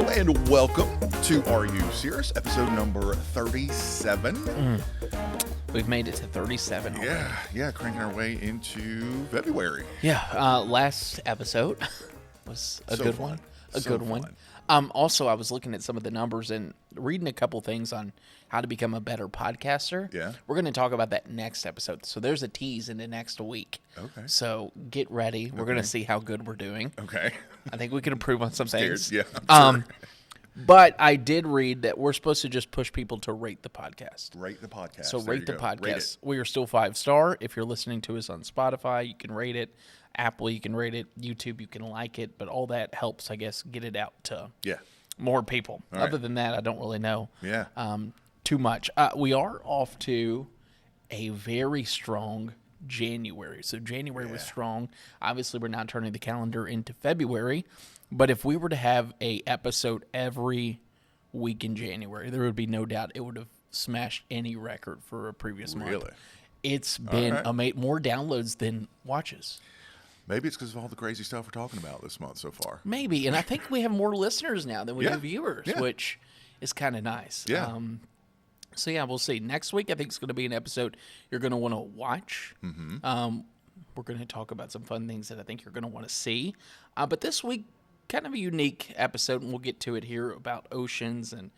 Hello and welcome to Are You Cirrus, episode number 37. We've made it to 37 already. Yeah, cranking our way into February. Yeah, last episode was a So good fun. one. So Good fun. one. Also, I was looking at some of the numbers and reading a couple things on how to become a better podcaster. Yeah. We're going to talk about that next episode. So there's a tease into next week. Okay. So get ready. We're going to see how good we're doing. Okay. I think we can improve on some things. Yeah, I'm sure. But I did read that we're supposed to just push people to rate the podcast. Rate the podcast. So There rate you the go. podcast. Rate it. We are still 5-star. If you're listening to us on Spotify, you can rate it. Apple, you can rate it. YouTube, you can like it. But all that helps, I guess, get it out to Yeah. more people. All right. Other than that, I don't really know Yeah. too much. We are off to a very strong January. So January was strong. Obviously, we're now turning the calendar into February. But if we were to have a episode every week in January, there would be no doubt it would have smashed any record for a previous month. Really? It's been right. more downloads than watches. Maybe it's because of all the crazy stuff we're talking about this month so far. Maybe. And I think we have more listeners now than we Yeah. do viewers, Yeah. which is kind of nice. Yeah. So, yeah, we'll see. Next week, I think it's going to be an episode you're going to want to watch. Mm-hmm. We're going to talk about some fun things that I think you're going to want to see. But this week, kind of a unique episode, and we'll get to it here about oceans and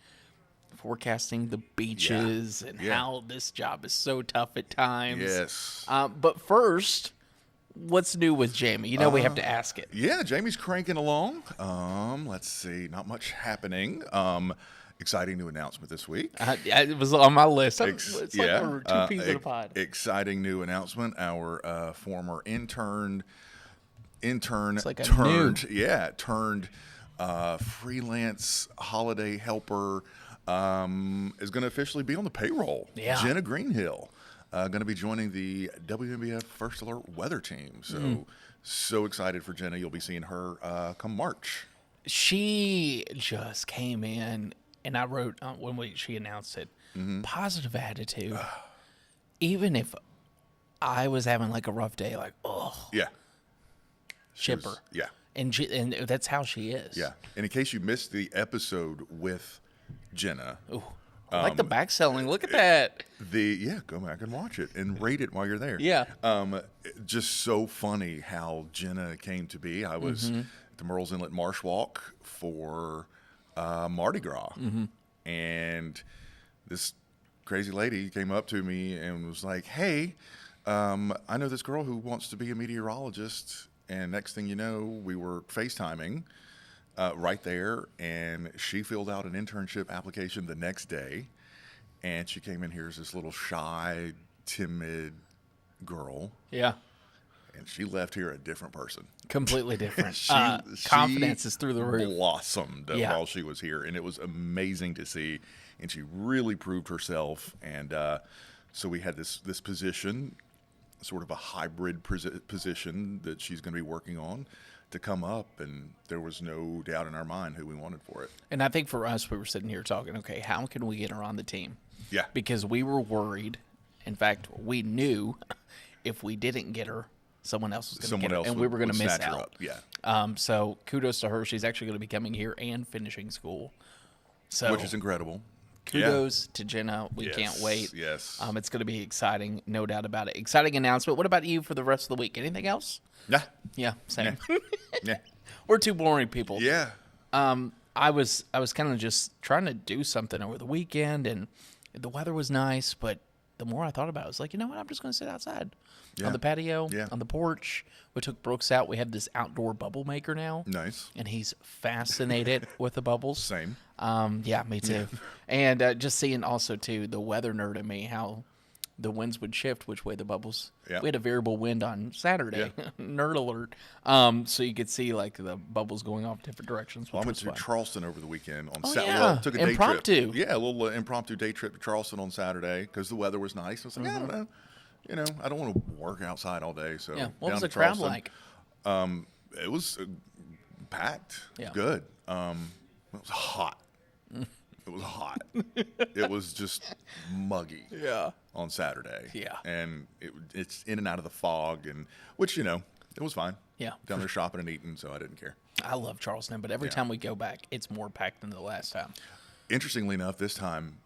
forecasting the beaches and Yeah. how this job is so tough at times. Yes. But first, what's new with Jamie? You know we have to ask it. Yeah, Jamie's cranking along. Let's see. Not much happening. Exciting new announcement this week. It was on my list. It's like we're two peas in a pod. Exciting new announcement. Our former intern like a turned freelance holiday helper is going to officially be on the payroll. Yeah. Jenna Greenhill going to be joining the WNBF First Alert weather team. So excited for Jenna. You'll be seeing her come March. She just came in, and I wrote when she announced it, positive attitude. Even if I was having like a rough day, like, oh, Yeah. She was- chipper. yeah. And that's how she is. Yeah. And in case you missed the episode with Jenna, Ooh, I like the back selling. Look at that. go back and watch it and rate it while you're there. Yeah. Just so funny how Jenna came to be. I was at the Murrells Inlet Marsh Walk for Mardi Gras, and this crazy lady came up to me and was like, "Hey, I know this girl who wants to be a meteorologist." And next thing you know, we were FaceTiming right there, and she filled out an internship application the next day. And she came in here as this little shy, timid girl, Yeah. and she left here a different person. Completely different. She Confidence is through the roof. Blossomed Yeah. while she was here, and it was amazing to see. And she really proved herself. And so we had this position, sort of a hybrid position that she's going to be working on to come up, and there was no doubt in our mind who we wanted for it. And I think for us, we were sitting here talking, okay, how can we get her on the team? Yeah. Because we were worried. In fact, we knew if we didn't get her, someone else was going to get her, and we were going to miss snatch her out. up. Yeah. So kudos to her. She's actually going to be coming here and finishing school. So Which is incredible. kudos to Jenna. We Yes, can't wait. yes. It's going to be exciting, no doubt about it. Exciting announcement. What about you for the rest of the week? Anything else? Yeah. Yeah, same. Yeah. We're two boring people. Yeah. I was kind of just trying to do something over the weekend, and the weather was nice, but the more I thought about it, I was like, you know what? I'm just going to sit outside Yeah. on the patio, Yeah. on the porch. We took Brooks out. We have this outdoor bubble maker now. Nice. And he's fascinated with the bubbles. Same. Yeah, me too. And just seeing also, too, the weather nerd in me, how the winds would shift which way the bubbles. Yeah. We had a variable wind on Saturday. Yeah. Nerd alert. So you could see like the bubbles going off different directions. Well, I which went was to fun. Charleston over the weekend on Oh, Saturday. yeah. Well, took a day Impromptu. trip. Yeah, a little impromptu day trip to Charleston on Saturday because the weather was nice. I was like, I don't know. You know, I don't want to work outside all day. So Yeah. What down was the to crowd Charleston. like? It was packed. Yeah. Good. It was hot. It was hot. It was just muggy. Yeah. On Saturday. Yeah. And it's in and out of the fog, and which, you know, it was fine. Yeah. down there shopping and eating, so I didn't care. I love Charleston, but every time we go back, it's more packed than the last time. Interestingly enough, this time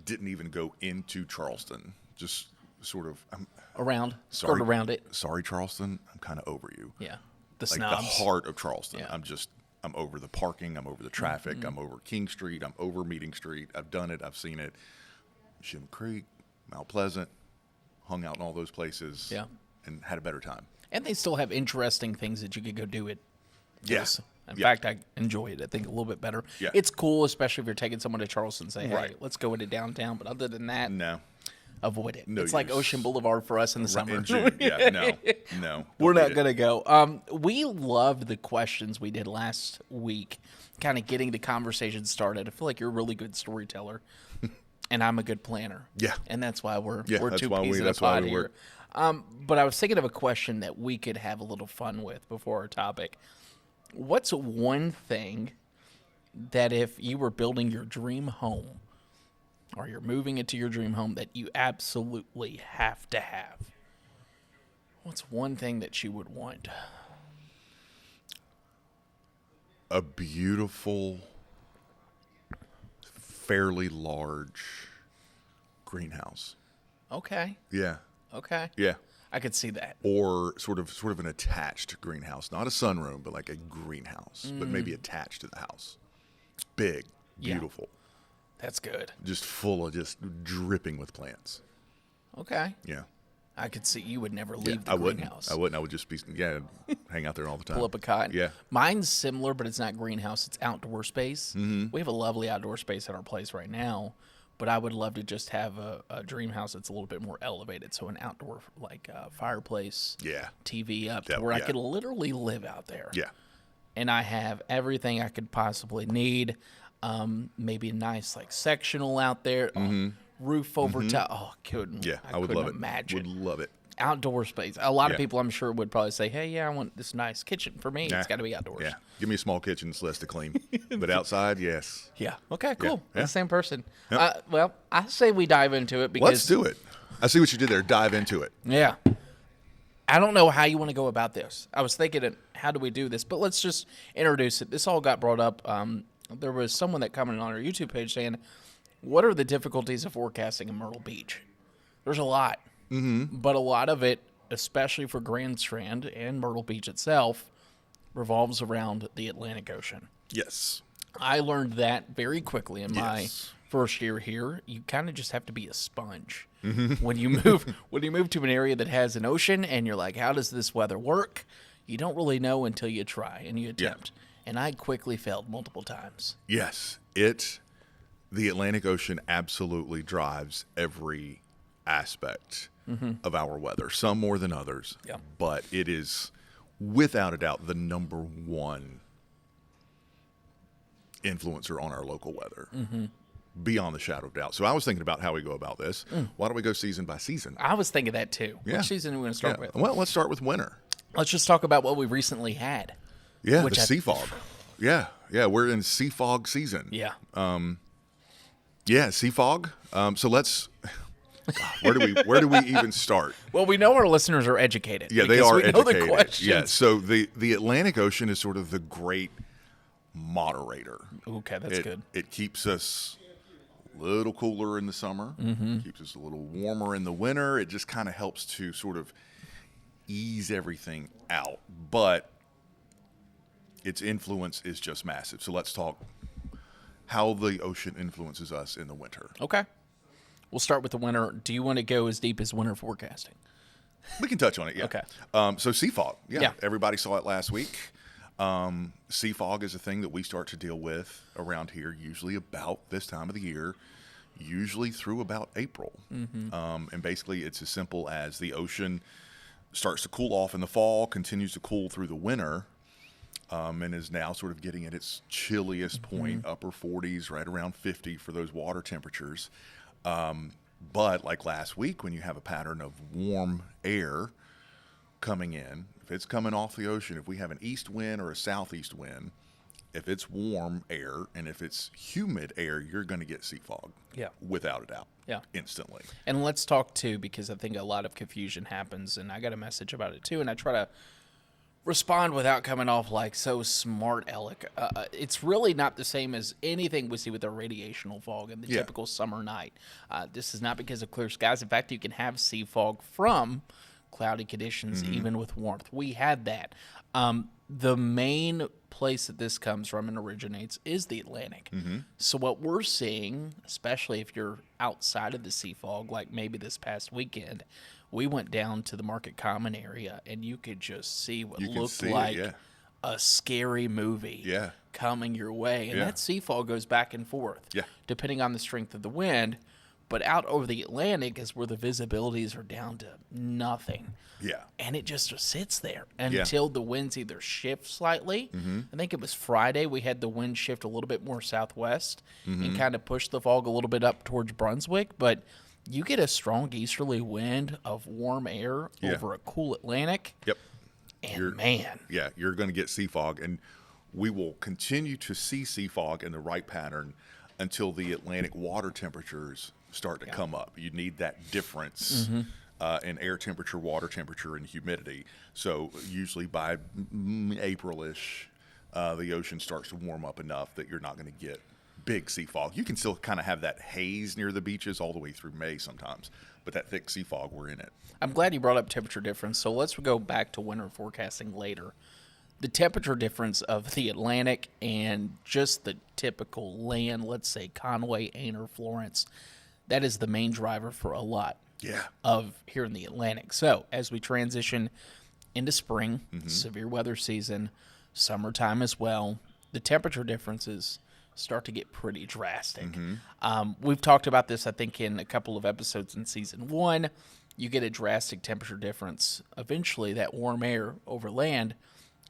didn't even go into Charleston. Just sort of Skirt around it. Sorry, Charleston, I'm kind of over you. Yeah. The Like snobs. the heart of Charleston. Yeah. I'm over the parking. I'm over the traffic. I'm over King Street. I'm over Meeting Street. I've done it. I've seen it. Schimm Creek, Mount Pleasant, hung out in all those places. Yeah. And had a better time. And they still have interesting things that you could go do at. Yes. In fact, I enjoy it. I think a little bit better. Yeah. It's cool, especially if you're taking someone to Charleston and say, hey, Right. let's go into downtown. But other than that, No. avoid it. No It's like use. Ocean Boulevard for us in the summer. In June. Yeah, no. We're Don't not need going to go. We loved the questions we did last week, kind of getting the conversation started. I feel like you're a really good storyteller, and I'm a good planner. Yeah. And that's why we're that's two why peas we- in a that's why pod we here. work. But I was thinking of a question that we could have a little fun with before our topic. What's one thing that if you were building your dream home or you're moving into your dream home that you absolutely have to have? What's one thing that you would want? A beautiful, fairly large greenhouse. Okay. Yeah. Okay. Yeah. I could see that. Or sort of an attached greenhouse. Not a sunroom, but like a greenhouse, but maybe attached to the house. Big, Yeah. beautiful, That's good. just full of just dripping with plants. Okay. Yeah. I could see you would never leave the I wouldn't. greenhouse. I wouldn't. I would just be, hang out there all the time. Pull up a cot. Yeah. Mine's similar, but it's not greenhouse. It's outdoor space. Mm-hmm. We have a lovely outdoor space at our place right now, but I would love to just have a dream house that's a little bit more elevated. So an outdoor fireplace, Yeah. TV up, Yeah, to where I yeah. could literally live out there. Yeah. And I have everything I could possibly need. Maybe a nice sectional out there, roof over top. Oh, couldn't. Mm-hmm. Yeah. I would couldn't love imagine. it. Would love it. Outdoor space. A lot of Yeah. people, I'm sure, would probably say, "Hey, yeah, I want this nice kitchen for me. Nah. It's got to be outdoors." Yeah. Give me a small kitchen that's less to clean. But outside, yes. Yeah. Okay. Cool. Yeah. We're the same person. Yep. Well, I say we dive into it because Let's do it. I see what you did there. Dive into it. Yeah. I don't know how you want to go about this. I was thinking, how do we do this? But let's just introduce it. This all got brought up. There was someone that commented on our YouTube page saying, "What are the difficulties of forecasting in Myrtle Beach?" There's a lot, but a lot of it, especially for Grand Strand and Myrtle Beach itself, revolves around the Atlantic Ocean. Yes. I learned that very quickly in my Yes. first year here. You kind of just have to be a sponge Mm-hmm. when you move to an area that has an ocean, and you're like, how does this weather work? You don't really know until you try and you attempt. And I quickly failed multiple times. Yes. The Atlantic Ocean absolutely drives every aspect of our weather, some more than others. Yeah. But it is, without a doubt, the number one influencer on our local weather. Beyond the shadow of doubt. So I was thinking about how we go about this. Why don't we go season by season? I was thinking that too. Yeah. Which season are we going to start with? Well, let's start with winter. Let's just talk about what we recently had. Yeah, Which the sea fog. Yeah, we're in sea fog season. Yeah. Yeah, sea fog. So let's. Where do we even start? Well, we know our listeners are educated. Yeah, they because are we know educated. the questions. Yeah, so the Atlantic Ocean is sort of the great moderator. Okay, that's good. It keeps us a little cooler in the summer. Keeps us a little warmer in the winter. It just kind of helps to sort of ease everything out. But its influence is just massive. So let's talk how the ocean influences us in the winter. Okay. We'll start with the winter. Do you want to go as deep as winter forecasting? We can touch on it, yeah. Okay. So sea fog, Yeah. Everybody saw it last week. Sea fog is a thing that we start to deal with around here, usually about this time of the year, usually through about April. And basically, it's as simple as the ocean starts to cool off in the fall, continues to cool through the winter, and is now sort of getting at its chilliest point, upper 40s, right around 50 for those water temperatures. But like last week, when you have a pattern of warm air coming in, if it's coming off the ocean, if we have an east wind or a southeast wind, if it's warm air and if it's humid air, you're going to get sea fog. Yeah. Without a doubt. Yeah. Instantly. And let's talk too, because I think a lot of confusion happens, and I got a message about it too, and I try to respond without coming off like so smart aleck. It's really not the same as anything we see with a radiational fog in the typical summer night. This is not because of clear skies. In fact, you can have sea fog from cloudy conditions even with warmth. We had that. The main place that this comes from and originates is the Atlantic. So what we're seeing, especially if you're outside of the sea fog, like maybe this past weekend, we went down to the Market Common area, and you could just see what looked like a scary movie coming your way. And that sea fog goes back and forth, depending on the strength of the wind. But out over the Atlantic is where the visibilities are down to nothing. And it just sits there until the winds either shift slightly. I think it was Friday we had the wind shift a little bit more southwest and kind of push the fog a little bit up towards Brunswick. But you get a strong easterly wind of warm air over a cool Atlantic. And you're going to get sea fog. And we will continue to see sea fog in the right pattern until the Atlantic water temperatures start to come up. You need that difference in air temperature, water temperature, and humidity. So usually by April-ish, the ocean starts to warm up enough that you're not going to get big sea fog. You can still kind of have that haze near the beaches all the way through May sometimes, but that thick sea fog, we're in it. I'm glad you brought up temperature difference. So let's go back to winter forecasting later. The temperature difference of the Atlantic and just the typical land, let's say Conway, Aner, Florence, that is the main driver for a lot of here in the Atlantic. So as we transition into spring, severe weather season, summertime as well, the temperature differences start to get pretty drastic. We've talked about this, I think, in a couple of episodes in season 1. You get a drastic temperature difference. Eventually, that warm air over land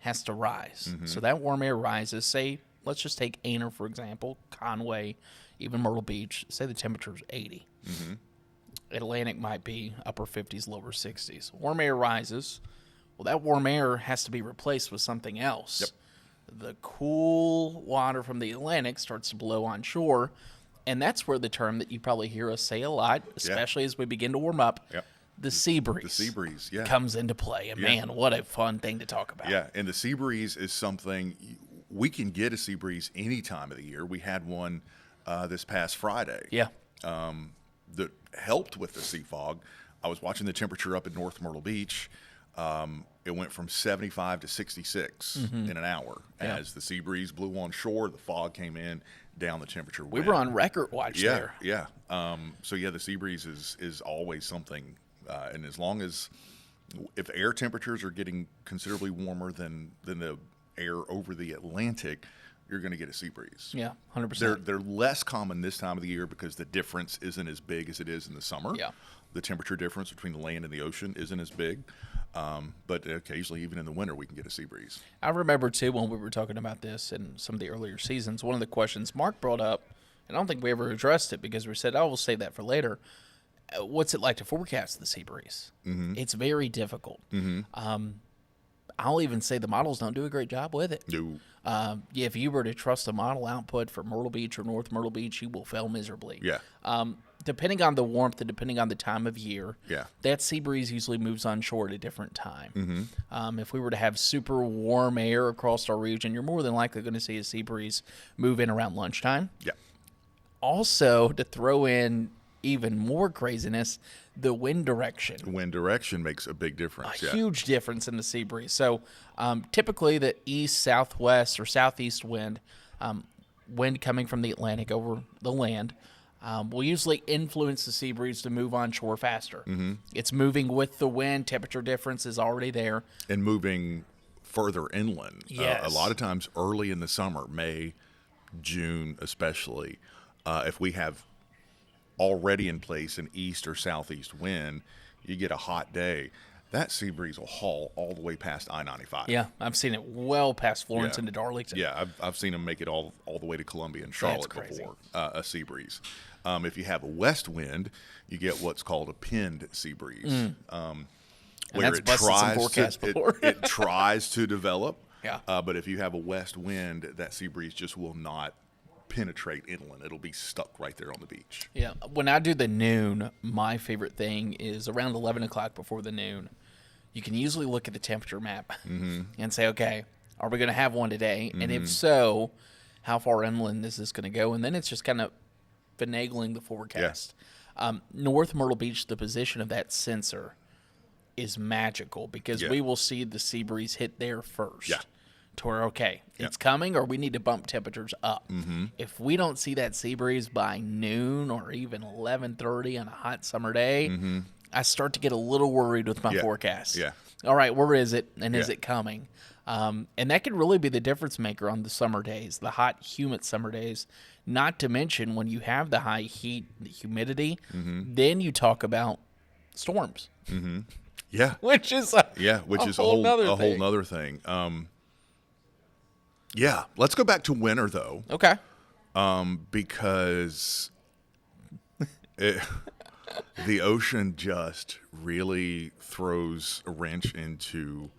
has to rise. So that warm air rises. Say, let's just take Aner, for example, Conway, even Myrtle Beach. Say the temperature is 80. Atlantic might be upper 50s, lower 60s. Warm air rises. Well, that warm air has to be replaced with something else. The cool water from the Atlantic starts to blow on shore, and that's where the term that you probably hear us say a lot, especially as we begin to warm up, the sea breeze. The sea breeze, comes into play. And man, what a fun thing to talk about. And the sea breeze is something we can get a sea breeze any time of the year. We had one this past Friday. That helped with the sea fog. I was watching the temperature up at North Myrtle Beach. It went from 75 to 66 in an hour. As the sea breeze blew on shore, the fog came in, down the temperature went. We were on record watch there. So the sea breeze is always something. And as long as, if air temperatures are getting considerably warmer than the air over the Atlantic, you're going to get a sea breeze. 100%. They're less common this time of the year because the difference isn't as big as it is in the summer. The temperature difference between the land and the ocean isn't as big. But occasionally, even in the winter, we can get a sea breeze. I remember, too, when we were talking about this in some of the earlier seasons, one of the questions Mark brought up, and I don't think we ever addressed it because we said, we'll save that for later. What's it like to forecast the sea breeze? It's very difficult. I'll even say the models don't do a great job with it. No. If you were to trust a model output for Myrtle Beach or North Myrtle Beach, you will fail miserably. Depending on the warmth and depending on the time of year, that sea breeze usually moves on shore at a different time. If we were to have super warm air across our region, you're more than likely going to see a sea breeze move in around lunchtime. Also, to throw in even more craziness, the wind direction. Wind direction makes a big difference. A huge difference in the sea breeze. So typically the east, southwest, or southeast wind, wind coming from the Atlantic over the land, will usually influence the sea breeze to move on shore faster. It's moving with the wind. Temperature difference is already there. And moving further inland. A lot of times early in the summer, May, June especially, if we have already in place an east or southeast wind, you get a hot day, that sea breeze will haul all the way past I-95. I've seen it well past Florence into Darlington. I've seen them make it all the way to Columbia and Charlotte before, a sea breeze. If you have a west wind, you get what's called a pinned sea breeze, where it tries to develop. But if you have a west wind, that sea breeze just will not penetrate inland. It'll be stuck right there on the beach. When I do the noon, my favorite thing is around 11 o'clock before the noon. you can usually look at the temperature map and say, okay, are we going to have one today? And if so, how far inland is this going to go? And then it's just kind of finagling the forecast. North Myrtle Beach, the position of that sensor is magical because we will see the sea breeze hit there first. Yeah. To where, okay, it's coming, or we need to bump temperatures up. If we don't see that sea breeze by noon or even 11:30 on a hot summer day, I start to get a little worried with my forecast. Yeah. All right, where is it, and is it coming? And that could really be the difference maker on the summer days, the hot, humid summer days. Not to mention when you have the high heat, the humidity, then you talk about storms. Yeah. Which is a whole nother thing. Yeah, let's go back to winter though. Okay. Because the ocean just really throws a wrench into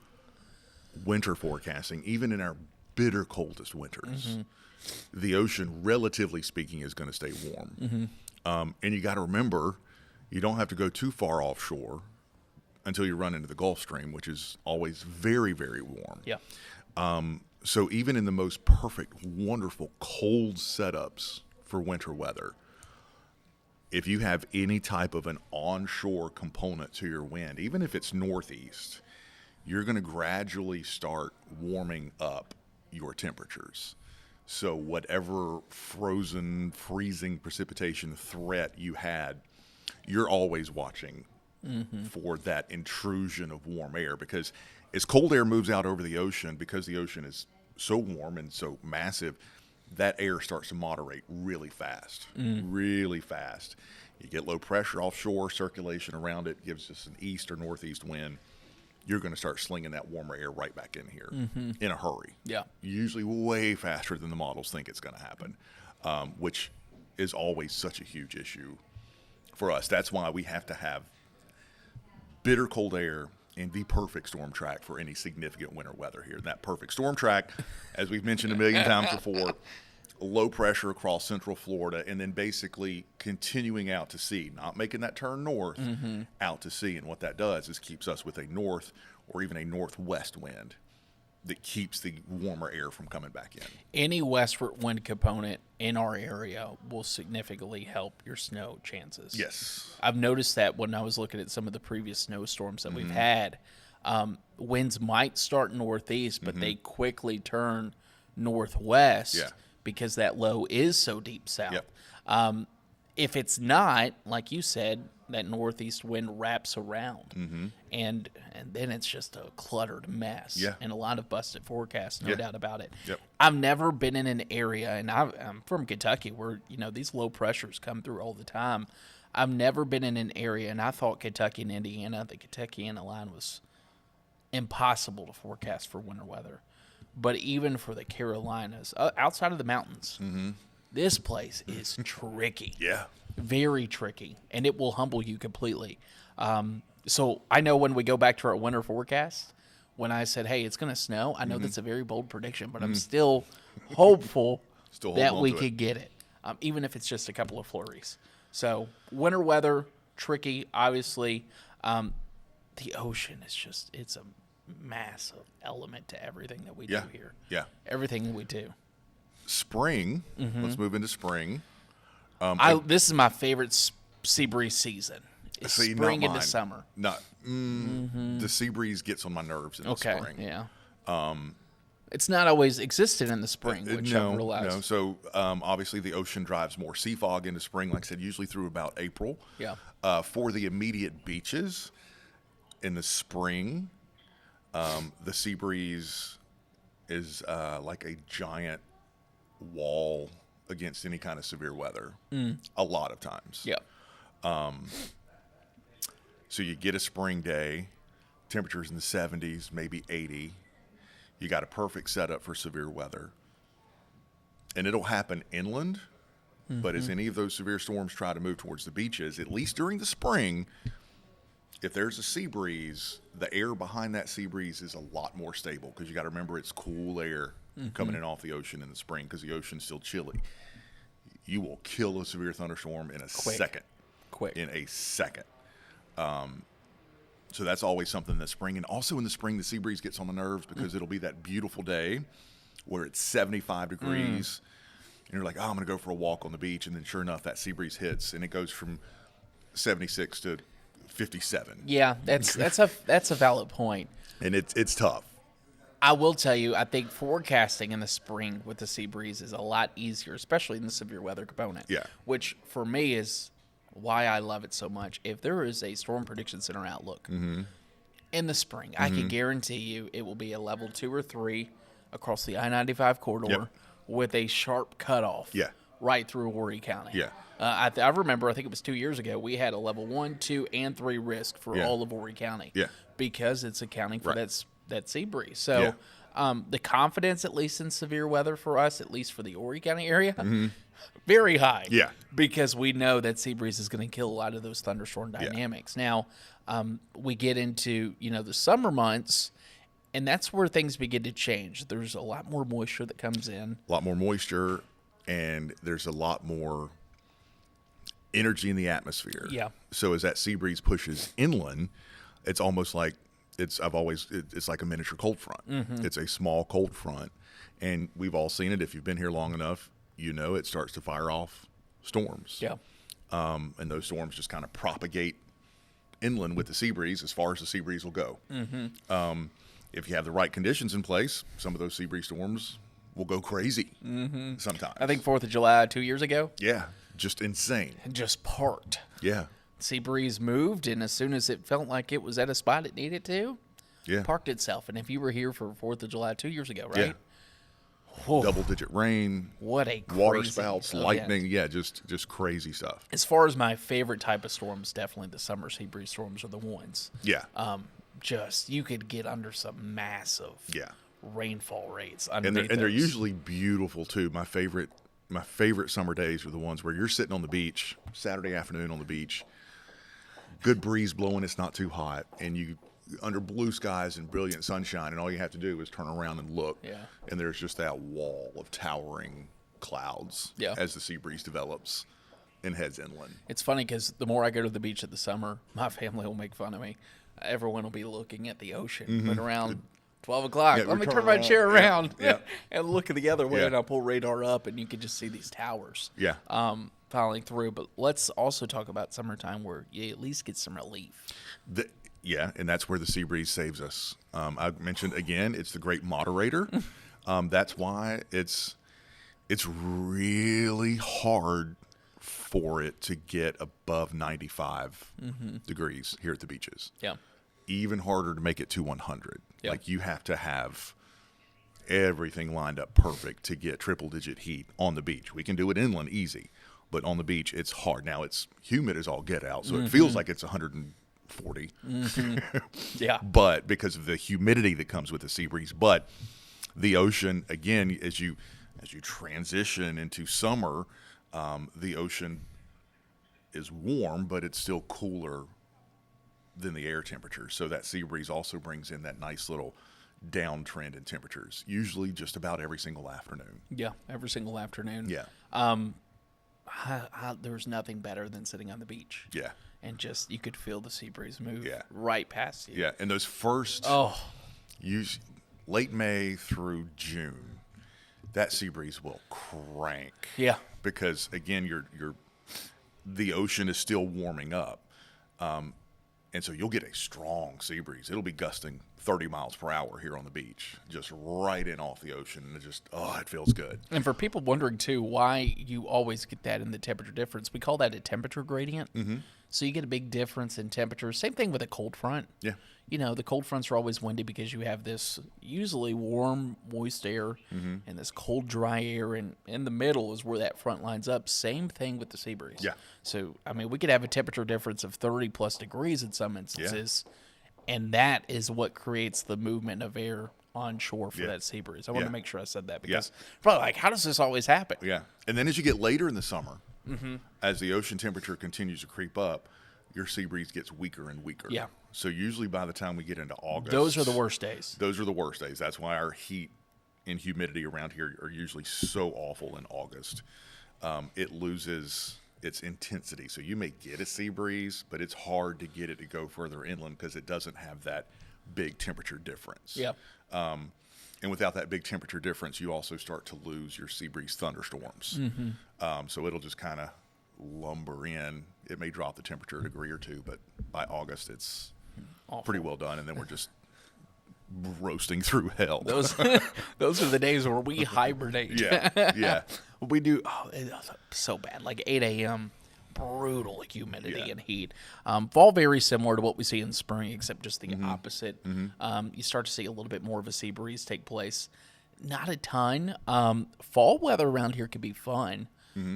winter forecasting, even in our bitter coldest winters. The ocean, relatively speaking, is going to stay warm. And you got to remember, you don't have to go too far offshore until you run into the Gulf Stream, which is always very, very warm. Yeah. So even in the most perfect, wonderful, cold setups for winter weather, if you have any type of an onshore component to your wind, even if it's northeast, you're going to gradually start warming up your temperatures. So whatever frozen, freezing precipitation threat you had, you're always watching for that intrusion of warm air, because as cold air moves out over the ocean, because the ocean is so warm and so massive, that air starts to moderate really fast, really fast. You get low pressure offshore, circulation around it gives us an east or northeast wind. You're going to start slinging that warmer air right back in here in a hurry. Yeah. Usually way faster than the models think it's going to happen, which is always such a huge issue for us. That's why we have to have bitter cold air and the perfect storm track for any significant winter weather here. And that perfect storm track, as we've mentioned a million times before, low pressure across central Florida, and then basically continuing out to sea, not making that turn north, out to sea. And what that does is keeps us with a north or even a northwest wind that keeps the warmer air from coming back in. Any westward wind component in our area will significantly help your snow chances. Yes. I've noticed that when I was looking at some of the previous snowstorms that we've had, winds might start northeast, but they quickly turn northwest because that low is so deep south. Yep. If it's not, like you said, that northeast wind wraps around, and then it's just a cluttered mess, and a lot of busted forecasts, no doubt about it. Yep. I've never been in an area, and I'm from Kentucky, where these low pressures come through all the time. I've never been in an area, and I thought Kentucky and Indiana, the Kentucky-Indiana line was impossible to forecast for winter weather. But even for the Carolinas, outside of the mountains, this place is tricky. Yeah. Very tricky, and it will humble you completely. So I know when we go back to our winter forecast, when I said, hey, it's going to snow, I know that's a very bold prediction, but I'm still hopeful that we could get it, even if it's just a couple of flurries. So winter weather, tricky, obviously. The ocean is just, it's a massive element to everything that we do here. Yeah. Everything we do. Spring, let's move into spring. This is my favorite sea breeze season. It's spring into summer. The sea breeze gets on my nerves in the spring. Yeah. It's not always existed in the spring, which I realized. No. So obviously the ocean drives more sea fog into spring, like I said, usually through about April. Yeah. For the immediate beaches in the spring, the sea breeze is like a giant wall against any kind of severe weather a lot of times. Yeah. So you get a spring day, temperatures in the 70s, maybe 80. You got a perfect setup for severe weather. And it'll happen inland, but as any of those severe storms try to move towards the beaches, at least during the spring, if there's a sea breeze, the air behind that sea breeze is a lot more stable, because you got to remember it's cool air coming in off the ocean in the spring, because the ocean's still chilly. You will kill a severe thunderstorm in a second. Quick. In a second. So that's always something in the spring. And also in the spring, the sea breeze gets on the nerves because it'll be that beautiful day where it's 75 degrees. And you're like, oh, I'm going to go for a walk on the beach. And then sure enough, that sea breeze hits and it goes from 76 to 57. Yeah, that's a valid point. And it's tough. I will tell you, I think forecasting in the spring with the sea breeze is a lot easier, especially in the severe weather component. Yeah. Which for me is why I love it so much. If there is a Storm Prediction Center outlook in the spring, I can guarantee you it will be a level 2 or 3 across the I-95 corridor with a sharp cutoff right through Horry County. Yeah. I remember, I think it was 2 years ago, we had a level 1, 2, and 3 risk for all of Horry County. Yeah. Because it's accounting for that sea breeze. So the confidence, at least in severe weather for us, at least for the Horry County area, very high. Yeah. Because we know that sea breeze is going to kill a lot of those thunderstorm dynamics. Now, we get into, the summer months, and that's where things begin to change. There's a lot more moisture that comes in. A lot more moisture, and there's a lot more energy in the atmosphere. Yeah. So as that sea breeze pushes inland, it's almost like it's like a miniature cold front. It's a small cold front, and we've all seen it. If you've been here long enough, it starts to fire off storms. Yeah. And those storms just kind of propagate inland with the sea breeze as far as the sea breeze will go. If you have the right conditions in place, some of those sea breeze storms will go crazy sometimes. I think 4th of July 2 years ago. Yeah, just insane. Just parked. Yeah. Sea breeze moved, and as soon as it felt like it was at a spot it needed to, parked itself. And if you were here for 4th of July 2 years ago, right? Yeah. Double-digit rain. What a crazy water spouts, event. lightning. Yeah, just crazy stuff. As far as my favorite type of storms, definitely the summer sea breeze storms are the ones. Yeah. Just you could get under some massive rainfall rates underneath and they're usually beautiful too. My favorite summer days are the ones where you're sitting on the beach, Saturday afternoon on the beach, good breeze blowing, it's not too hot, and you under blue skies and brilliant sunshine, and all you have to do is turn around and look, and there's just that wall of towering clouds as the sea breeze develops and heads inland. It's funny because the more I go to the beach in the summer, my family will make fun of me. Everyone will be looking at the ocean, but around 12 o'clock, let me turn my chair around and look the other way, and I'll pull radar up, and you can just see these towers filing through. But let's also talk about summertime where you at least get some relief. And that's where the sea breeze saves us. I mentioned, again, it's the great moderator. That's why it's really hard for it to get above 95 degrees here at the beaches. Yeah. Even harder to make it to 100. Yeah. Like you have to have everything lined up perfect to get triple-digit heat on the beach. We can do it inland easy, but on the beach it's hard. Now it's humid as all get out, so it feels like it's 140. Yeah. But because of the humidity that comes with the sea breeze, but the ocean, again, as you transition into summer, the ocean is warm, but it's still cooler than the air temperature. So that sea breeze also brings in that nice little downtrend in temperatures, usually just about every single afternoon. Yeah, every single afternoon. Yeah. There's nothing better than sitting on the beach. Yeah. And just, you could feel the sea breeze move right past you. Yeah, and those first, late May through June, that sea breeze will crank. Yeah. Because, again, the ocean is still warming up. And so you'll get a strong sea breeze. It'll be gusting 30 miles per hour here on the beach, just right in off the ocean. And it feels good. And for people wondering, too, why you always get that in the temperature difference, we call that a temperature gradient. So you get a big difference in temperature. Same thing with a cold front. Yeah. The cold fronts are always windy because you have this usually warm, moist air and this cold, dry air. And in the middle is where that front lines up. Same thing with the sea breeze. Yeah. So, we could have a temperature difference of 30-plus degrees in some instances. Yeah. And that is what creates the movement of air on shore for that sea breeze. I want to make sure I said that because probably like, how does this always happen? Yeah. And then as you get later in the summer, as the ocean temperature continues to creep up, your sea breeze gets weaker and weaker. Yeah. So usually by the time we get into August, those are the worst days. Those are the worst days. That's why our heat and humidity around here are usually so awful in August. It loses its intensity. So you may get a sea breeze, but it's hard to get it to go further inland because it doesn't have that big temperature difference. Yeah. And without that big temperature difference, you also start to lose your sea breeze thunderstorms. So it'll just kind of lumber in. It may drop the temperature a degree or two, but by August, it's pretty well done. And then we're just roasting through hell. Those are the days where we hibernate. Yeah. We do. Oh, it's so bad. Like 8 a.m. brutal humidity and heat. Fall very similar to what we see in spring, except just the opposite. You start to see a little bit more of a sea breeze take place. Not a ton. Fall weather around here can be fun.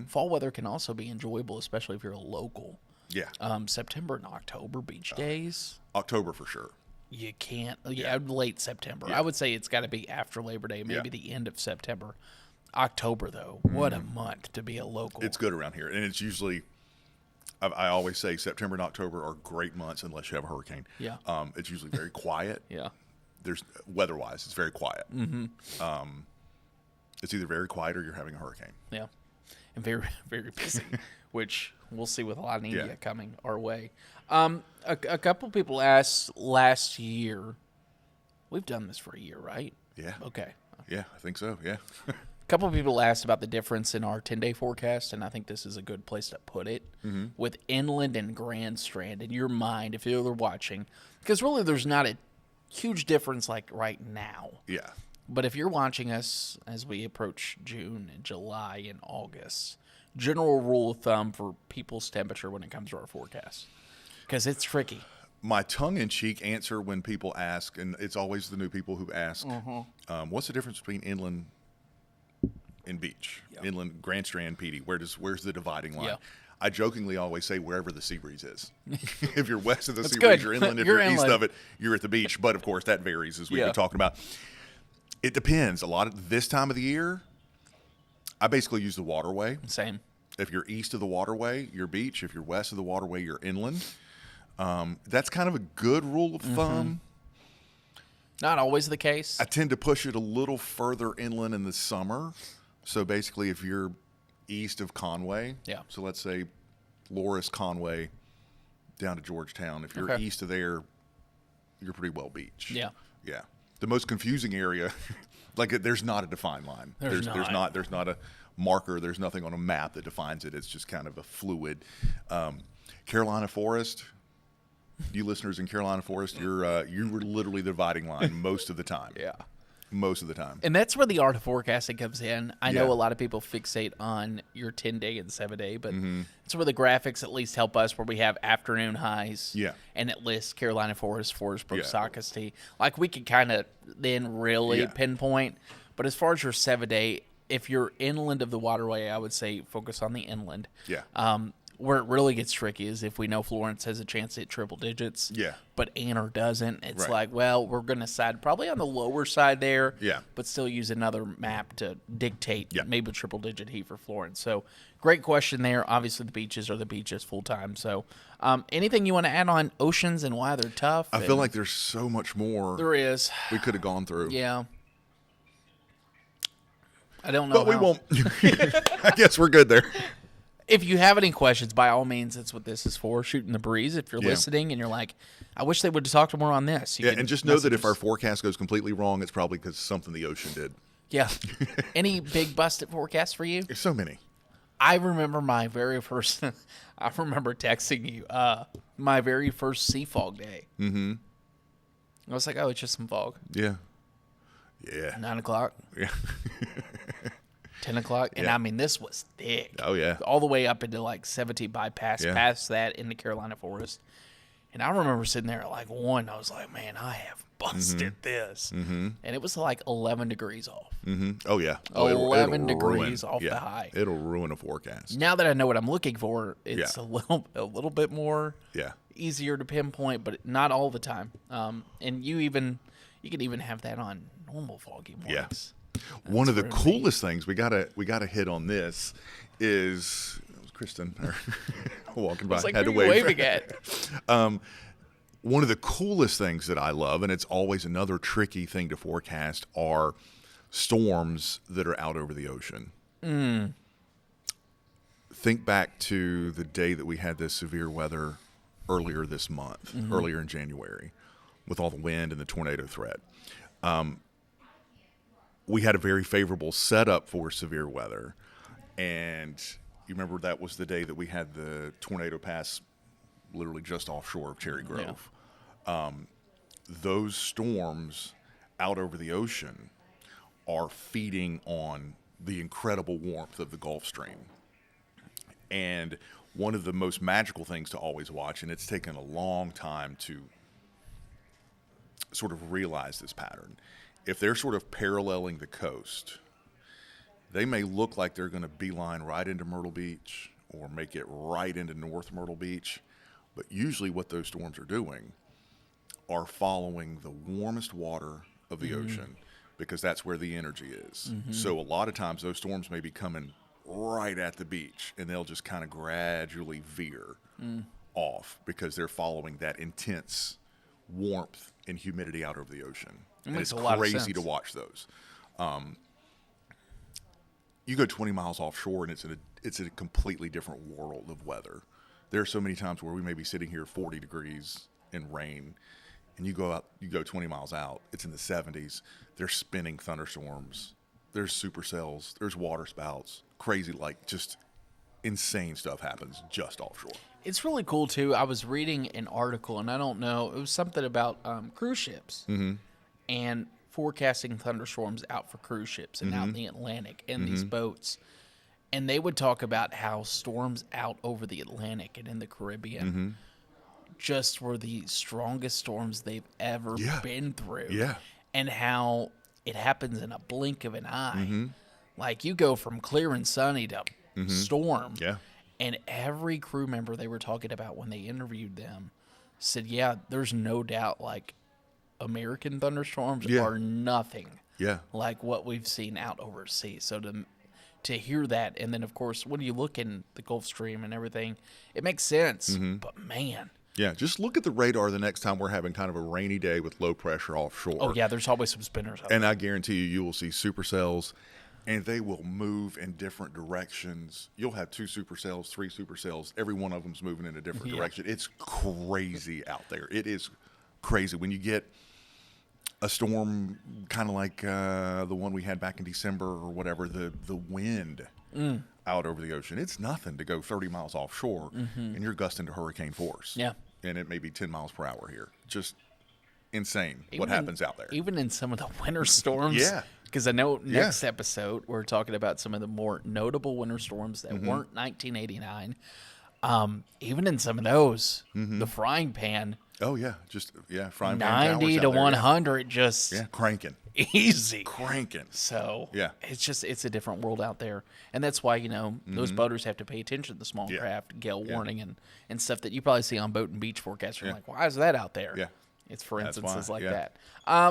Fall weather can also be enjoyable, especially if you're a local. Yeah. September and October beach days. October for sure. You can't. Yeah, late September. I would say it's got to be after Labor Day, maybe the end of September. October, though, what a month to be a local. It's good around here, and it's usually. I always say September and October are great months unless you have a hurricane. Yeah. It's usually very quiet. Yeah. There's weather-wise, it's very quiet. It's either very quiet or you're having a hurricane. Yeah. And very, very busy, which we'll see with La Nina coming our way. A couple people asked last year. We've done this for a year, right? Yeah. Okay. Yeah, I think so. Yeah. A couple of people asked about the difference in our 10-day forecast, and I think this is a good place to put it. With Inland and Grand Strand in your mind, if you're watching, because really there's not a huge difference like right now. Yeah. But if you're watching us as we approach June and July and August, general rule of thumb for people's temperature when it comes to our forecast, because it's tricky. My tongue-in-cheek answer when people ask, and it's always the new people who ask, what's the difference between inland and beach? Inland, Grand Strand, PD. Where's the dividing line? I jokingly always say wherever the sea breeze is. If you're west of the sea breeze, you're inland. If you're east of it, you're at the beach. But of course, that varies as we've been talking about. It depends. A lot of this time of the year, I basically use the waterway. Same. If you're east of the waterway, you're beach. If you're west of the waterway, you're inland. That's kind of a good rule of thumb. Not always the case. I tend to push it a little further inland in the summer. So basically, if you're east of Conway, so let's say Loris, Conway, down to Georgetown. If you're east of there, you're pretty well beach. Yeah. The most confusing area, there's not a defined line. There's not a marker. There's nothing on a map that defines it. It's just kind of a fluid. Carolina Forest. You listeners in Carolina Forest, you were literally the dividing line most of the time. Most of the time. And that's where the art of forecasting comes in. I know a lot of people fixate on your 10-day and 7-day, but it's where the graphics at least help us, where we have afternoon highs. And it lists Carolina Forest, Forestbrook, Socastee. Like, we could kind of then really pinpoint. But as far as your 7-day, if you're inland of the waterway, I would say focus on the inland. Where it really gets tricky is if we know Florence has a chance to hit triple digits, but Anner doesn't. It's like, well, we're going to side probably on the lower side there, but still use another map to dictate maybe triple-digit heat for Florence. So great question there. Obviously, the beaches are the beaches full-time. So anything you want to add on oceans and why they're tough? I feel like there's so much more there is we could have gone through. I don't know. But we won't. I guess we're good there. If you have any questions, by all means, that's what this is for, shooting the breeze. If you're listening and you're like, I wish they would have talked more on this. And just know that if our forecast goes completely wrong, it's probably because something the ocean did. Any big busted forecasts for you? There's so many. I remember my very first, I remember texting you, my very first sea fog day. I was like, oh, it's just some fog. 9 o'clock. 10 o'clock. And I mean, this was thick. All the way up into like 70 bypass, past that into Carolina Forest. And I remember sitting there at like 1. I was like, man, I have busted this. And it was like 11 degrees off. 11 degrees off the high. It'll ruin a forecast. Now that I know what I'm looking for, it's a little bit more easier to pinpoint, but not all the time. And you can even have that on normal foggy mornings. One of the coolest things we gotta hit on this is Kristen walking by. Like, had to wave. Waving at. One of the coolest things that I love, and it's always another tricky thing to forecast, are storms that are out over the ocean. think back to the day that we had this severe weather earlier this month, earlier in January, with all the wind and the tornado threat. We had a very favorable setup for severe weather. And you remember that was the day that we had the tornado pass literally just offshore of Cherry Grove. Yeah. Those storms out over the ocean are feeding on the incredible warmth of the Gulf Stream. And one of the most magical things to always watch, and it's taken a long time to sort of realize this pattern, if they're sort of paralleling the coast, they may look like they're going to beeline right into Myrtle Beach or make it right into North Myrtle Beach. But usually what those storms are doing are following the warmest water of the ocean, because that's where the energy is. So a lot of times those storms may be coming right at the beach, and they'll just kind of gradually veer off because they're following that intense warmth and humidity out over the ocean. And it's crazy to watch those. You go 20 miles offshore, and it's a completely different world of weather. There are so many times where we may be sitting here 40 degrees in rain, and you go 20 miles out, it's in the 70s. There's spinning thunderstorms. There's supercells. There's water spouts. Crazy, like just insane stuff happens just offshore. It's really cool, too. I was reading an article, and I don't know, it was something about cruise ships and forecasting thunderstorms out for cruise ships and out in the Atlantic and these boats. And they would talk about how storms out over the Atlantic and in the Caribbean just were the strongest storms they've ever been through. Yeah. And how it happens in a blink of an eye. Like, you go from clear and sunny to storm. Yeah. And every crew member they were talking about when they interviewed them said, yeah, there's no doubt, like, American thunderstorms are nothing like what we've seen out overseas. So to hear that, and then, of course, when you look in the Gulf Stream and everything, it makes sense. But, man. Yeah, just look at the radar the next time we're having kind of a rainy day with low pressure offshore. Oh, yeah, there's always some spinners out there. And I guarantee you will see supercells, and they will move in different directions. You'll have 2 supercells, 3 supercells. Every one of them's moving in a different direction. It's crazy out there. It is crazy. When you get a storm kind of like the one we had back in December or whatever, the wind out over the ocean, it's nothing to go 30 miles offshore, and you're gusting to hurricane force. Yeah. And it may be 10 miles per hour here. Just insane what happens out there. Even in some of the winter storms. Because I know next episode we're talking about some of the more notable winter storms that weren't 1989. Even in some of those, the frying pan. Oh, yeah. Just, frying pan 90 to 100, just cranking. Easy. Cranking. So, it's a different world out there. And that's why, those boaters have to pay attention to the small craft, gale warning, and stuff that you probably see on Boat and Beach Forecast. You're like, why is that out there? Yeah. It's for instances like that.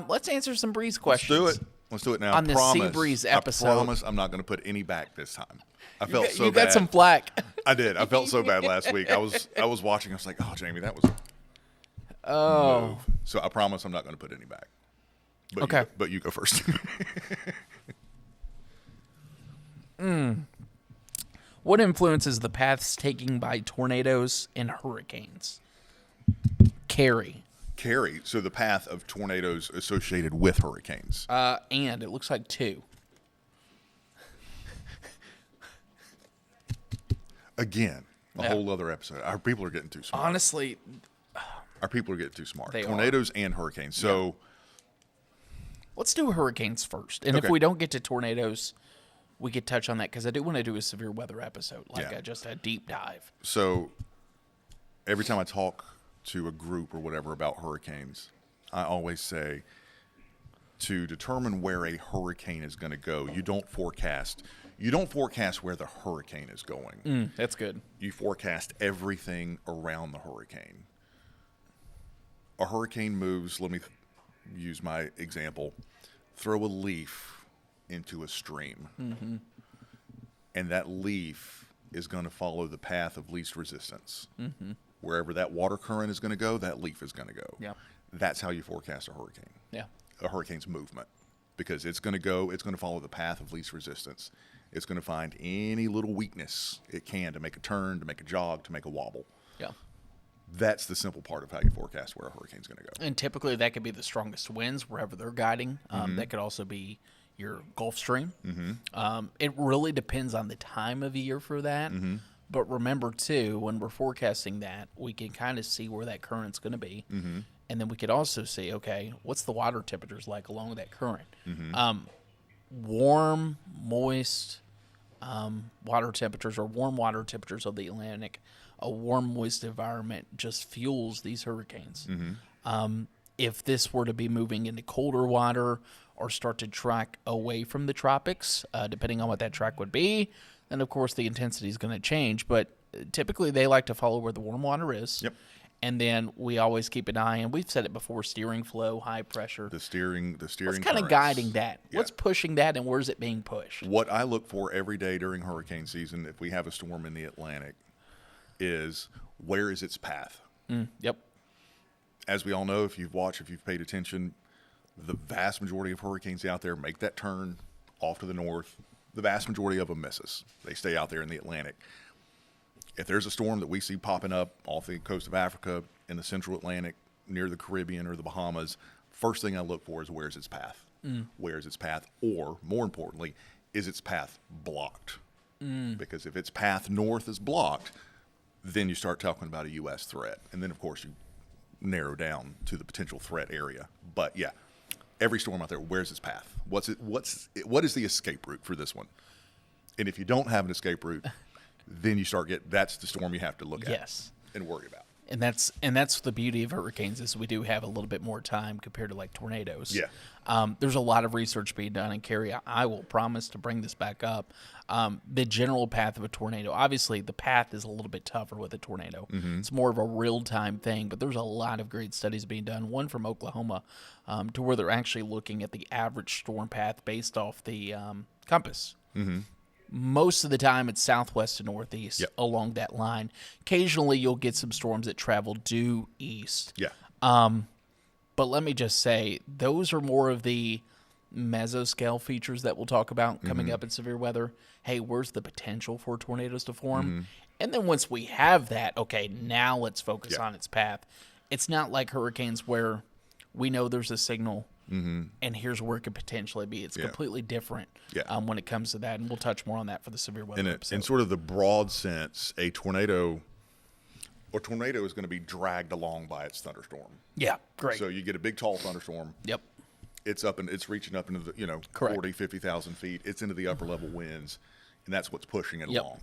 Let's answer some breeze questions. Let's do it now. On the Sea Breeze episode. I promise I'm not going to put any back this time. I felt so bad. You got some flack. I did. I felt so bad last week. I was watching. I was like, oh, Jamie, that was move. So I promise I'm not going to put any back. But okay. But you go first. What influences the paths taken by tornadoes and hurricanes? Carry. So the path of tornadoes associated with hurricanes. And it looks like 2. Again, a whole other episode. Our people are getting too smart. Honestly, our people are getting too smart. They Tornadoes and hurricanes. So let's do hurricanes first. And if we don't get to tornadoes, we could touch on that because I do want to do a severe weather episode, like just a deep dive. So every time I talk to a group or whatever about hurricanes, I always say to determine where a hurricane is going to go, you don't forecast where the hurricane is going. That's good. You forecast everything around the hurricane. A hurricane moves, let me use my example, throw a leaf into a stream. And that leaf is going to follow the path of least resistance. Wherever that water current is going to go, that leaf is going to go. Yeah. That's how you forecast a hurricane. Yeah. A hurricane's movement. Because it's going to follow the path of least resistance. It's going to find any little weakness it can to make a turn, to make a jog, to make a wobble. Yeah. That's the simple part of how you forecast where a hurricane's going to go. And typically that could be the strongest winds wherever they're guiding. That could also be your Gulf Stream. It really depends on the time of year for that. But remember, too, when we're forecasting that, we can kind of see where that current's going to be. And then we could also see, okay, what's the water temperatures like along that current? Warm, moist water temperatures or warm water temperatures of the Atlantic, a warm, moist environment just fuels these hurricanes. If this were to be moving into colder water or start to track away from the tropics, depending on what that track would be, then, of course, the intensity is going to change. But typically they like to follow where the warm water is. Yep. And then we always keep an eye, and we've said it before, steering flow, high pressure. The steering What's kind of currents. guiding that? Yeah. What's pushing that, and where's it being pushed? What I look for every day during hurricane season, if we have a storm in the Atlantic, is where is its path? Yep. As we all know, if you've paid attention, the vast majority of hurricanes out there make that turn off to the north. The vast majority of them miss us. They stay out there in the Atlantic. If there's a storm that we see popping up off the coast of Africa, in the central Atlantic, near the Caribbean or the Bahamas, first thing I look for is where's its path? Where's its path? Or, more importantly, is its path blocked? Because if its path north is blocked, then you start talking about a U.S. threat. And then, of course, you narrow down to the potential threat area. But, yeah, every storm out there, where's its path? What is the escape route for this one? And if you don't have an escape route, then you start that's the storm you have to look at and worry about. And that's the beauty of hurricanes is we do have a little bit more time compared to like tornadoes. Yeah. There's a lot of research being done, and Carrie, I will promise to bring this back up. The general path of a tornado, obviously the path is a little bit tougher with a tornado. It's more of a real-time thing, but there's a lot of great studies being done, one from Oklahoma, to where they're actually looking at the average storm path based off the compass. Most of the time, it's southwest to northeast along that line. Occasionally, you'll get some storms that travel due east. Yeah. But let me just say, those are more of the mesoscale features that we'll talk about coming up in severe weather. Hey, where's the potential for tornadoes to form? And then once we have that, okay, now let's focus on its path. It's not like hurricanes where we know there's a signal and here's where it could potentially be. It's completely different when it comes to that, and we'll touch more on that for the severe weather episode. In sort of the broad sense, a tornado is going to be dragged along by its thunderstorm. Yeah, great. So you get a big, tall thunderstorm. Yep. It's reaching up into the 40, 50,000 feet. It's into the upper level winds, and that's what's pushing it along.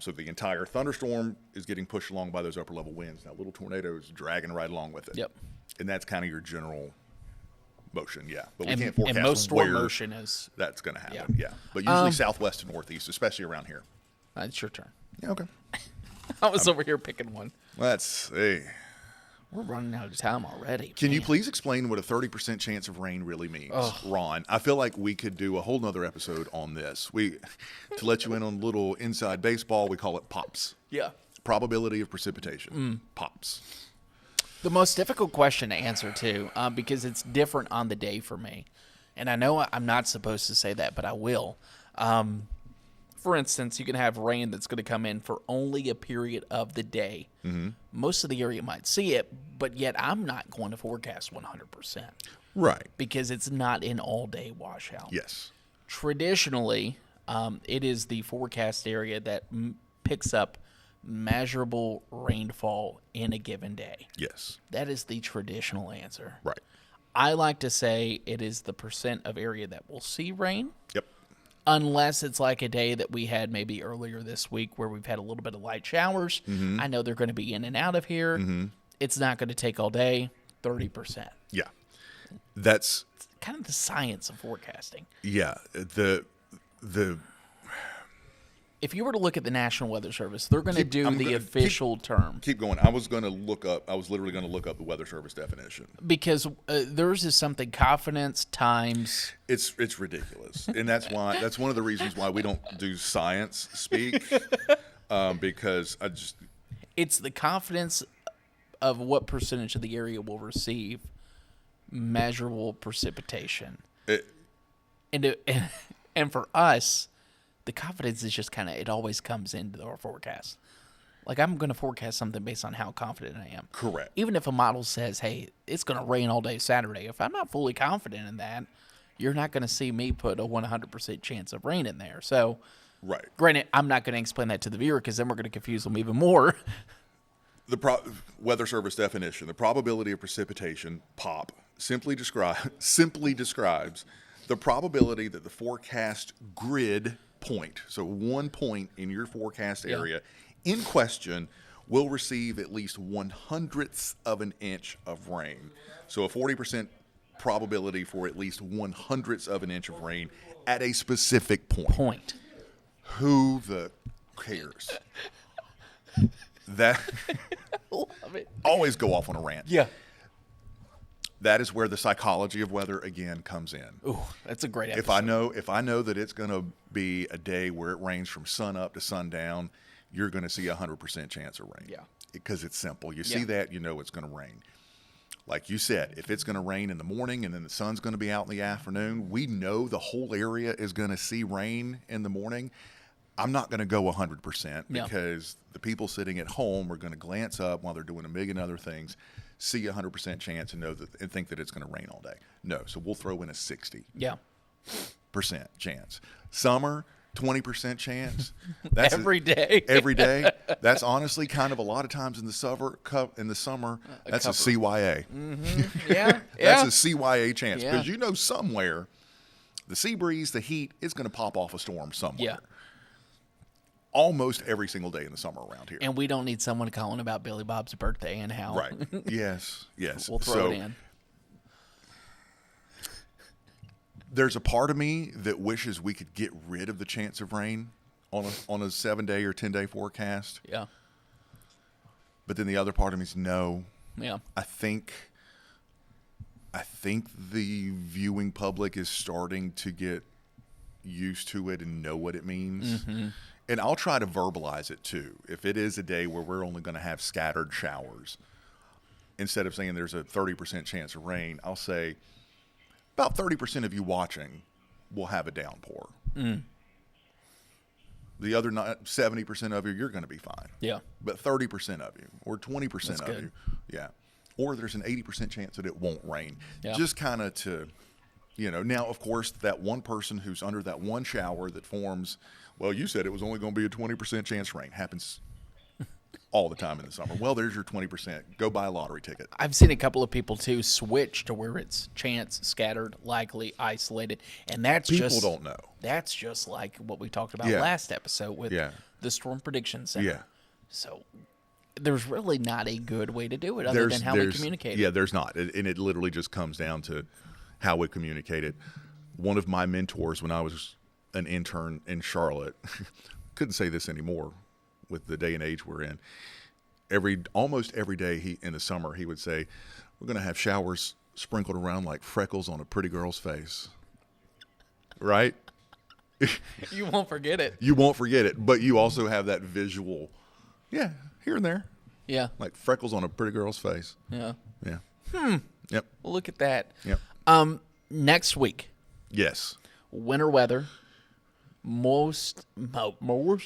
So the entire thunderstorm is getting pushed along by those upper level winds. Now, little tornadoes dragging right along with it. Yep. And that's kind of your general motion, but we And, can't forecast and most where storm motion is. that's going to happen. But usually southwest to northeast, especially around here. It's your turn. Yeah, okay. I was over here picking one. We're running out of time already. Can you please explain what a 30% chance of rain really means, Ron? I feel like we could do a whole nother episode on this. To let you in on a little inside baseball, we call it POPs. Yeah. Probability of precipitation. POPs. The most difficult question to answer, too, because it's different on the day for me. And I know I'm not supposed to say that, but I will. For instance, you can have rain that's going to come in for only a period of the day. Most of the area might see it, but yet I'm not going to forecast 100%. Right. Because it's not an all-day washout. Yes. Traditionally, it is the forecast area that picks up measurable rainfall in a given day. Yes. That is the traditional answer. Right. I like to say it is the percent of area that will see rain. Yep. Unless it's like a day that we had maybe earlier this week where we've had a little bit of light showers. I know they're going to be in and out of here. It's not going to take all day. 30%. Yeah. That's kind of the science of forecasting. Yeah. If you were to look at the National Weather Service, they're going to do the official term. Keep going. I was literally going to look up the Weather Service definition. Because theirs is something confidence times. It's ridiculous. And that's one of the reasons why we don't do science speak. Because it's the confidence of what percentage of the area will receive measurable precipitation. And for us, the confidence is just kind of, it always comes into our forecast. Like, I'm going to forecast something based on how confident I am. Correct. Even if a model says, hey, it's going to rain all day Saturday, if I'm not fully confident in that, you're not going to see me put a 100% chance of rain in there. So, right. Granted, I'm not going to explain that to the viewer because then we're going to confuse them even more. The Weather Service definition, the probability of precipitation, POP, simply describes the probability that the forecast grid point, so one point in your forecast area, in question will receive at least 1/100th of an inch of rain. So a 40% probability for at least 1/100th of an inch of rain at a specific point. Who the cares? That Love it. always go off on a rant. Yeah. That is where the psychology of weather again comes in. Ooh, that's a great episode. If I know that it's going to be a day where it rains from sun up to sundown, you're going to see 100% chance of rain. Yeah. Because it's simple. You see that, you know it's going to rain. Like you said, if it's going to rain in the morning and then the sun's going to be out in the afternoon, we know the whole area is going to see rain in the morning. I'm not going to go 100% because the people sitting at home are going to glance up while they're doing a million other things, see 100% chance and think that it's going to rain all day. No, so we'll throw in a 60% chance. Summer, 20% chance. That's every day. Every day. That's honestly kind of a lot of times in the summer. That's a CYA. Mm-hmm. Yeah, that's a CYA chance Yeah. because somewhere the sea breeze, the heat is going to pop off a storm somewhere. Yeah. Almost every single day in the summer around here. And we don't need someone calling about Billy Bob's birthday and how. Right. Yes. Yes. We'll throw it in. There's a part of me that wishes we could get rid of the chance of rain on a 7-day or 10-day forecast. Yeah. But then the other part of me is no. Yeah. I think the viewing public is starting to get used to it and know what it means. Mm-hmm. And I'll try to verbalize it too. If it is a day where we're only going to have scattered showers, instead of saying there's a 30% chance of rain, I'll say about 30% of you watching will have a downpour. Mm. The other 70% of you, you're going to be fine. Yeah. But 30% of you or 20% That's of good. you, yeah. Or there's an 80% chance that it won't rain. Yeah. Just kind of to, now, of course, that one person who's under that one shower that forms, well, you said it was only going to be a 20% chance rain. Happens all the time in the summer. Well, there's your 20%. Go buy a lottery ticket. I've seen a couple of people, too, switch to where it's chance, scattered, likely, isolated. And that's People don't know. That's just like what we talked about Yeah. last episode with the Storm Prediction Center. Yeah. So there's really not a good way to do it other than how we communicate. Yeah, there's not. And it literally just comes down to how we communicate it. One of my mentors when I was an intern in Charlotte, couldn't say this anymore with the day and age we're in. Almost every day in the summer, he would say, we're going to have showers sprinkled around like freckles on a pretty girl's face. Right? You won't forget it. You won't forget it. But you also have that visual, here and there. Yeah. Like freckles on a pretty girl's face. Yeah. Yeah. Yep. Well, look at that. Yep. Next week, Yes. winter weather, most notable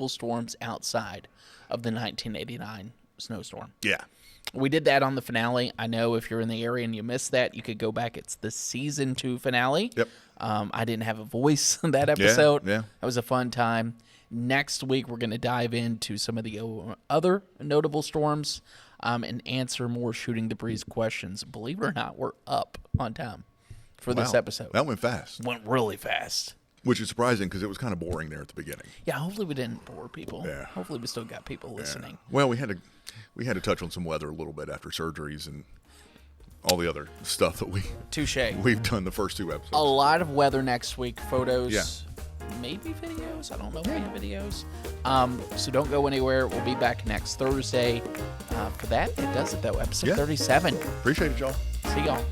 storms outside of the 1989 snowstorm. Yeah. We did that on the finale. I know if you're in the area and you missed that, you could go back. It's the season 2 finale. Yep. I didn't have a voice in that episode. Yeah. That was a fun time. Next week, we're going to dive into some of the other notable storms and answer more shooting the breeze questions. Believe it or not, we're up on time for this episode. That went fast. Went really fast. Which is surprising because it was kind of boring there at the beginning. Yeah, hopefully we didn't bore people. Yeah. Hopefully we still got people listening. Well, we had to touch on some weather a little bit after surgeries and all the other stuff that Touché. we've done the first 2 episodes. A lot of weather next week. Photos. Yeah. Maybe videos. I don't know. Maybe videos. So don't go anywhere. We'll be back next Thursday. For that, it does it though. Episode 37. Appreciate it, y'all. See y'all.